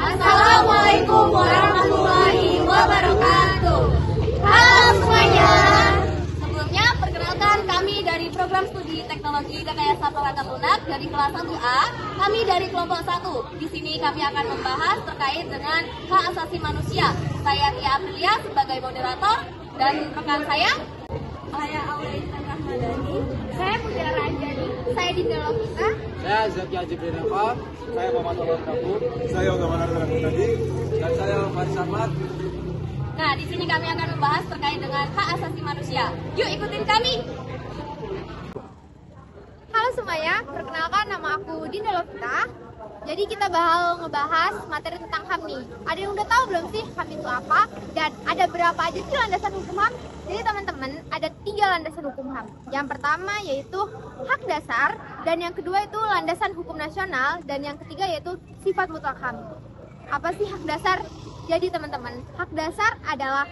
Assalamualaikum warahmatullahi wabarakatuh. Halo semuanya. Sebelumnya perkenalkan kami dari program studi teknologi Rekayasa Perangkat Lunak dari kelas 1A. Kami dari kelompok 1. Di sini kami akan membahas terkait dengan hak asasi manusia. Saya Tia Aprilia sebagai moderator dan rekan saya Aulia Intan Rahmadani. Saya Putri Ranjani. Saya Dinda Lovita. Saya Zaki Ajibrinova. Saya Muhammad Awal Prabu. Saya Utama Nadi. Dan saya Faris Ahmad. Nah, di sini kami akan membahas terkait dengan hak asasi manusia. Yuk ikutin kami. Halo semuanya, perkenalkan nama aku Dinda Lovita. Jadi kita bakal ngebahas materi tentang HAM nih. Ada yang udah tahu belum sih HAM itu apa? Dan ada berapa aja sih landasan hukum HAM? Jadi teman-teman, ada 3 landasan hukum HAM. Yang pertama yaitu hak dasar, dan yang kedua itu landasan hukum nasional, dan yang ketiga yaitu sifat mutlak HAM. Apa sih hak dasar? Jadi teman-teman, hak dasar adalah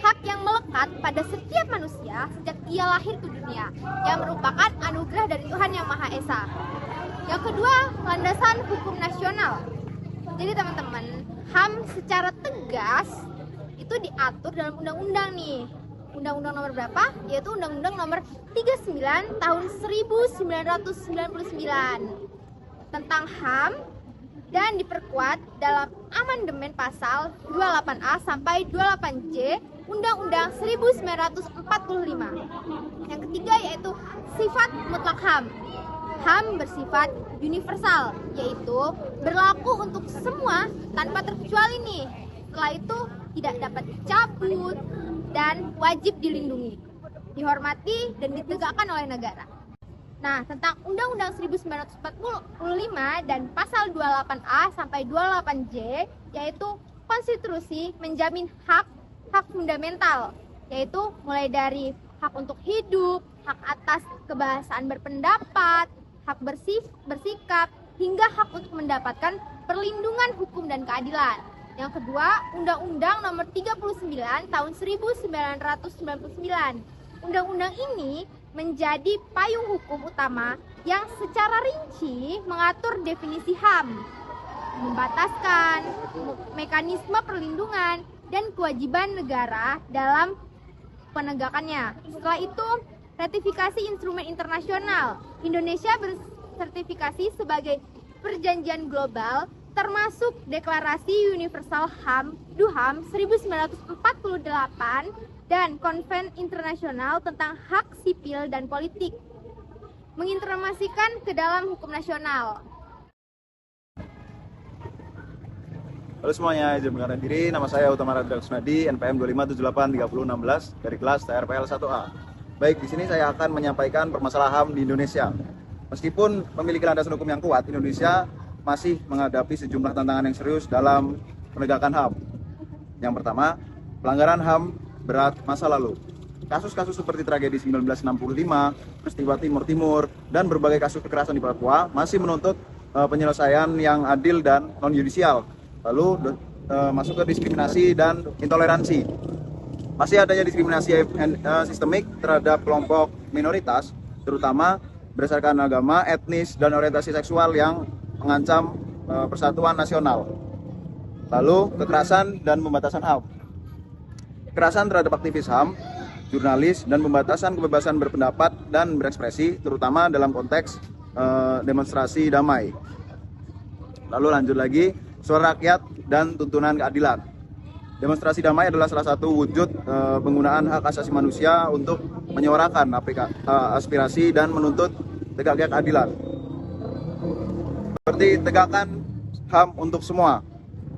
hak yang melekat pada setiap manusia sejak ia lahir ke dunia, yang merupakan anugerah dari Tuhan Yang Maha Esa. Yang kedua, landasan hukum nasional. Jadi teman-teman, HAM secara tegas itu diatur dalam undang-undang nih. Undang-undang nomor berapa? Yaitu Undang-Undang nomor 39 tahun 1999 tentang HAM, dan diperkuat dalam amandemen pasal 28A sampai 28J Undang-Undang 1945. Yang ketiga yaitu sifat mutlak HAM. HAM bersifat universal, yaitu berlaku untuk semua tanpa terkecuali nih. Setelah itu tidak dapat dicabut dan wajib dilindungi, dihormati dan ditegakkan oleh negara. Nah, tentang Undang-Undang 1945 dan pasal 28A sampai 28J, yaitu konstitusi menjamin hak fundamental, yaitu mulai dari hak untuk hidup, hak atas kebebasan berpendapat, hak bersikap, hingga hak untuk mendapatkan perlindungan hukum dan keadilan. Yang kedua, Undang-Undang nomor 39 tahun 1999. Undang-undang ini menjadi payung hukum utama yang secara rinci mengatur definisi HAM, membataskan mekanisme perlindungan dan kewajiban negara dalam penegakannya. Setelah itu, ratifikasi instrumen internasional. Indonesia bersertifikasi sebagai perjanjian global termasuk Deklarasi Universal HAM (DUHAM) 1948 dan Konven Internasional tentang Hak Sipil dan Politik, menginformasikan ke dalam hukum nasional. Halo semuanya, izin mengenalkan diri. Nama saya Utama Nadi, NPM 25783016 dari kelas TRPL 1A. Baik, di sini saya akan menyampaikan permasalahan HAM di Indonesia. Meskipun memiliki landasan hukum yang kuat, Indonesia masih menghadapi sejumlah tantangan yang serius dalam penegakan HAM. Yang pertama, pelanggaran HAM berat masa lalu. Kasus-kasus seperti tragedi 1965, peristiwa Timur Timur, dan berbagai kasus kekerasan di Papua masih menuntut penyelesaian yang adil dan non-yudisial. Lalu masuk ke diskriminasi dan intoleransi. Masih adanya diskriminasi sistemik terhadap kelompok minoritas, terutama berdasarkan agama, etnis, dan orientasi seksual yang mengancam persatuan nasional. Lalu kekerasan dan pembatasan HAM. Kekerasan terhadap aktivis HAM, jurnalis, dan pembatasan kebebasan berpendapat dan berekspresi, terutama dalam konteks demonstrasi damai. Lalu lanjut lagi, suara rakyat dan tuntunan keadilan. Demonstrasi damai adalah salah satu wujud penggunaan hak asasi manusia untuk menyuarakan aspirasi dan menuntut tegaknya keadilan. Seperti tegakkan HAM untuk semua,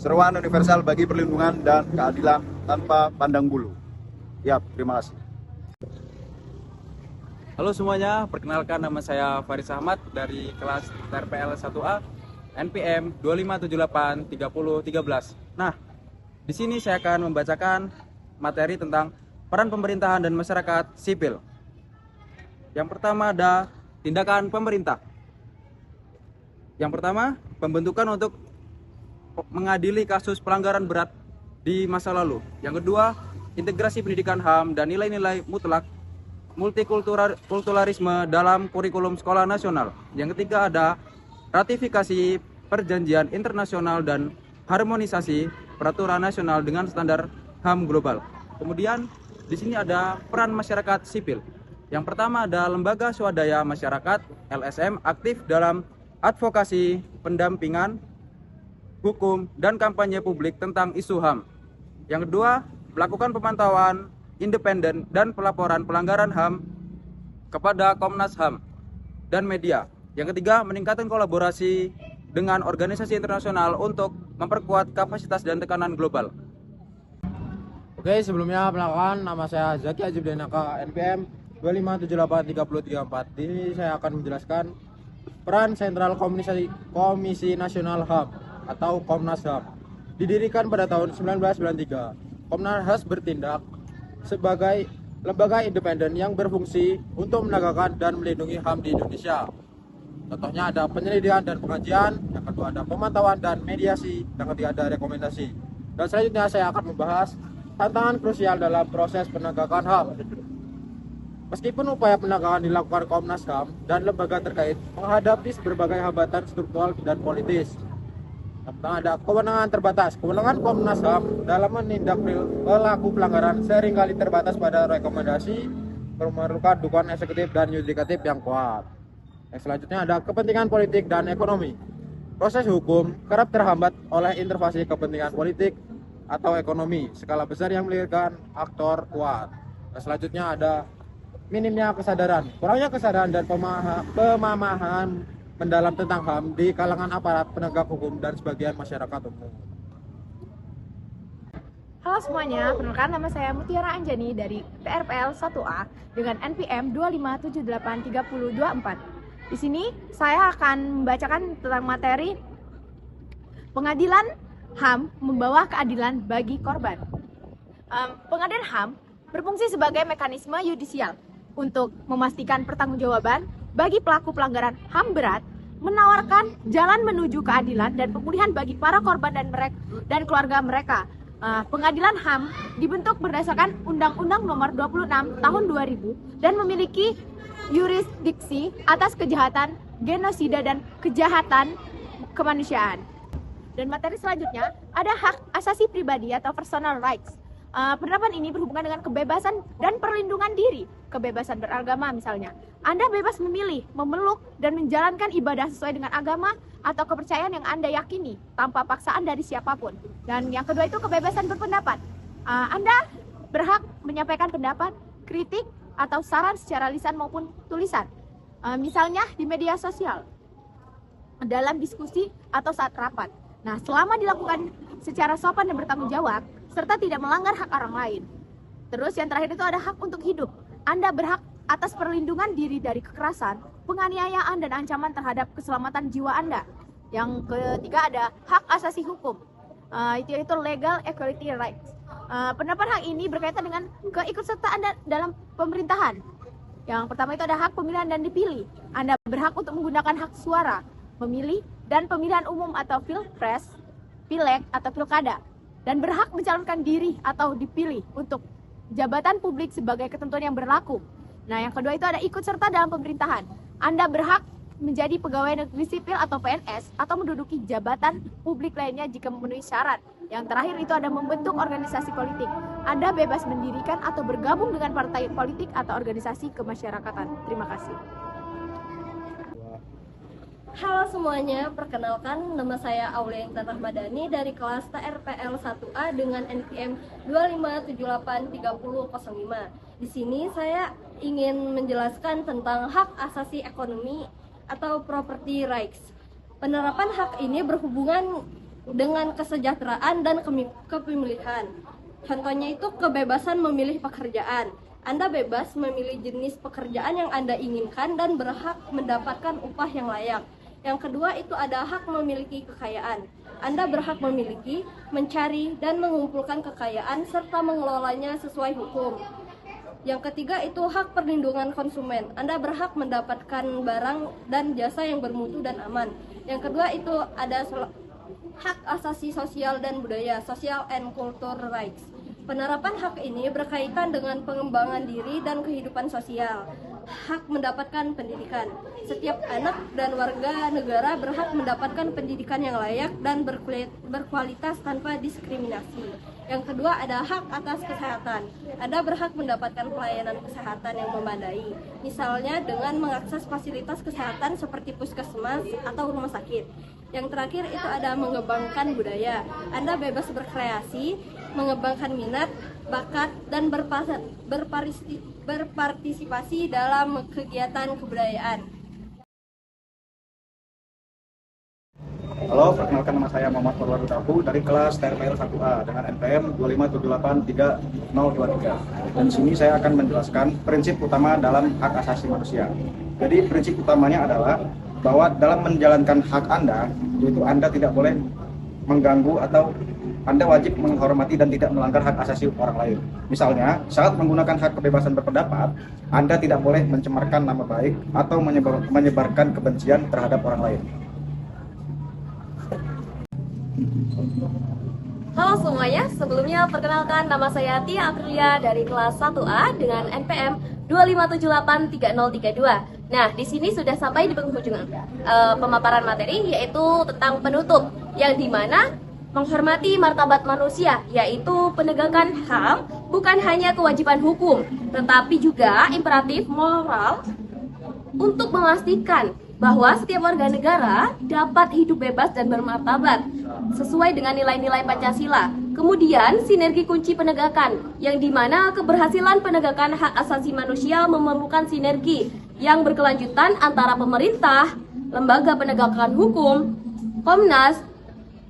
seruan universal bagi perlindungan dan keadilan tanpa pandang bulu. Ya, terima kasih. Halo semuanya, perkenalkan nama saya Faris Ahmad dari kelas TRPL 1A, NPM 25783013. Nah, di sini saya akan membacakan materi tentang peran pemerintahan dan masyarakat sipil. Yang pertama ada tindakan pemerintah. Yang pertama, pembentukan untuk mengadili kasus pelanggaran berat di masa lalu. Yang kedua, integrasi pendidikan HAM dan nilai-nilai mutlak multikulturalisme dalam kurikulum sekolah nasional. Yang ketiga ada ratifikasi perjanjian internasional dan harmonisasi peraturan nasional dengan standar HAM global. Kemudian di sini ada peran masyarakat sipil. Yang pertama ada lembaga swadaya masyarakat LSM aktif dalam advokasi, pendampingan, hukum, dan kampanye publik tentang isu HAM. Yang kedua, melakukan pemantauan independen dan pelaporan pelanggaran HAM kepada Komnas HAM dan media. Yang ketiga, meningkatkan kolaborasi dengan organisasi internasional untuk memperkuat kapasitas dan tekanan global. Oke, sebelumnya perkenalkan, nama saya Zaki Ajib Denaka, NPM 2578334. Di sini saya akan menjelaskan peran Sentral Komisi Nasional HAM atau Komnas HAM. Didirikan pada tahun 1993, Komnas HAM bertindak sebagai lembaga independen yang berfungsi untuk menegakkan dan melindungi HAM di Indonesia. Contohnya ada penyelidikan dan pengajian, yang kedua ada pemantauan dan mediasi, yang ketiga ada rekomendasi. Dan selanjutnya saya akan membahas tantangan krusial dalam proses penegakan HAM. Meskipun upaya penegakan dilakukan Komnas HAM dan lembaga terkait menghadapi berbagai hambatan struktural dan politis. Yang pertama ada kewenangan terbatas. Kewenangan Komnas HAM dalam menindak pelaku pelanggaran seringkali terbatas pada rekomendasi, memerlukan dukungan eksekutif dan yudikatif yang kuat. Yang selanjutnya ada kepentingan politik dan ekonomi. Proses hukum kerap terhambat oleh intervensi kepentingan politik atau ekonomi skala besar yang melibatkan aktor kuat. Dan selanjutnya ada minimnya kesadaran, kurangnya kesadaran dan pemahaman mendalam tentang HAM di kalangan aparat penegak hukum dan sebagian masyarakat umum. Halo semuanya, perkenalkan nama saya Mutiara Anjani dari TRPL 1A dengan NPM 2578324. Di sini saya akan membacakan tentang materi pengadilan HAM membawa keadilan bagi korban. Pengadilan HAM berfungsi sebagai mekanisme yudisial untuk memastikan pertanggungjawaban bagi pelaku pelanggaran HAM berat, menawarkan jalan menuju keadilan dan pemulihan bagi para korban dan keluarga mereka. Pengadilan HAM dibentuk berdasarkan Undang-Undang Nomor 26 Tahun 2000 dan memiliki yurisdiksi atas kejahatan genosida dan kejahatan kemanusiaan. Dan materi selanjutnya ada hak asasi pribadi atau personal rights. Penerapan ini berhubungan dengan kebebasan dan perlindungan diri, kebebasan beragama misalnya. Anda bebas memilih, memeluk, dan menjalankan ibadah sesuai dengan agama atau kepercayaan yang Anda yakini, tanpa paksaan dari siapapun. Dan yang kedua itu kebebasan berpendapat. Anda berhak menyampaikan pendapat, kritik, atau saran secara lisan maupun tulisan. Misalnya di media sosial, dalam diskusi, atau saat rapat. Nah, selama dilakukan secara sopan dan bertanggung jawab, serta tidak melanggar hak orang lain. Terus yang terakhir itu ada hak untuk hidup. Anda berhak atas perlindungan diri dari kekerasan, penganiayaan, dan ancaman terhadap keselamatan jiwa Anda. Yang ketiga ada hak asasi hukum, yaitu legal equality rights. Penerapan hak ini berkaitan dengan keikutsertaan dalam pemerintahan. Yang pertama itu ada hak pemilihan dan dipilih. Anda berhak untuk menggunakan hak suara, memilih, dan pemilihan umum atau pilpres, pileg, atau pilkada, dan berhak mencalonkan diri atau dipilih untuk jabatan publik sebagai ketentuan yang berlaku. Nah, yang kedua itu ada ikut serta dalam pemerintahan. Anda berhak menjadi pegawai negeri sipil atau PNS atau menduduki jabatan publik lainnya jika memenuhi syarat. Yang terakhir itu ada membentuk organisasi politik. Anda bebas mendirikan atau bergabung dengan partai politik atau organisasi kemasyarakatan. Terima kasih. Halo semuanya, perkenalkan nama saya Aulia Intan Rahmadani dari kelas TRPL 1A dengan NPM 2578305. Di sini saya ingin menjelaskan tentang hak asasi ekonomi atau property rights. Penerapan hak ini berhubungan dengan kesejahteraan dan kepemilikan. Contohnya itu kebebasan memilih pekerjaan. Anda bebas memilih jenis pekerjaan yang Anda inginkan dan berhak mendapatkan upah yang layak. Yang kedua itu ada hak memiliki kekayaan. Anda berhak memiliki, mencari, dan mengumpulkan kekayaan serta mengelolanya sesuai hukum. Yang ketiga itu hak perlindungan konsumen. Anda berhak mendapatkan barang dan jasa yang bermutu dan aman. Yang kedua itu ada hak asasi sosial dan budaya, social and cultural rights. Penerapan hak ini berkaitan dengan pengembangan diri dan kehidupan sosial. hak mendapatkan pendidikan. Setiap anak dan warga negara berhak mendapatkan pendidikan yang layak dan berkualitas tanpa diskriminasi. Yang kedua ada hak atas kesehatan. Anda berhak mendapatkan pelayanan kesehatan yang memadai, misalnya dengan mengakses fasilitas kesehatan seperti puskesmas atau rumah sakit. Yang terakhir itu ada mengembangkan budaya. Anda bebas berkreasi, mengembangkan minat, bakat, dan berpartisipasi dalam kegiatan kebudayaan. Halo, perkenalkan nama saya Muhammad Purwadu Tabu dari kelas TRPL 1A dengan NPM 257830023. Dan sini saya akan menjelaskan prinsip utama dalam hak asasi manusia. Jadi prinsip utamanya adalah bahwa dalam menjalankan hak Anda, yaitu Anda tidak boleh mengganggu atau Anda wajib menghormati dan tidak melanggar hak asasi orang lain. Misalnya, saat menggunakan hak kebebasan berpendapat, Anda tidak boleh mencemarkan nama baik atau menyebarkan kebencian terhadap orang lain. Halo semuanya, sebelumnya perkenalkan nama saya Tia Aprilia dari kelas 1A dengan NPM 257830032. Nah, di sini sudah sampai di penghujung pemaparan materi, yaitu tentang penutup, yang dimana menghormati martabat manusia, yaitu penegakan HAM bukan hanya kewajiban hukum, tetapi juga imperatif moral untuk memastikan bahwa setiap warga negara dapat hidup bebas dan bermartabat sesuai dengan nilai-nilai Pancasila. Kemudian sinergi kunci penegakan, yang dimana keberhasilan penegakan hak asasi manusia memerlukan sinergi yang berkelanjutan antara pemerintah, lembaga penegakan hukum, Komnas,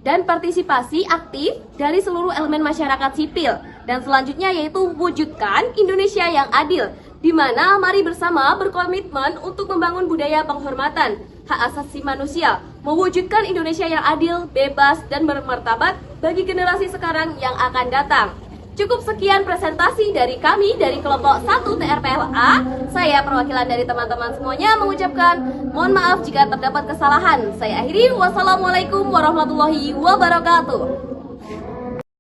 dan partisipasi aktif dari seluruh elemen masyarakat sipil. Dan selanjutnya yaitu wujudkan Indonesia yang adil, di mana mari bersama berkomitmen untuk membangun budaya penghormatan hak asasi manusia, mewujudkan Indonesia yang adil, bebas, dan bermartabat bagi generasi sekarang yang akan datang. Cukup sekian presentasi dari kami dari kelompok 1 TRPLA. Saya perwakilan dari teman-teman semuanya mengucapkan mohon maaf jika terdapat kesalahan. Saya akhiri, wassalamualaikum warahmatullahi wabarakatuh.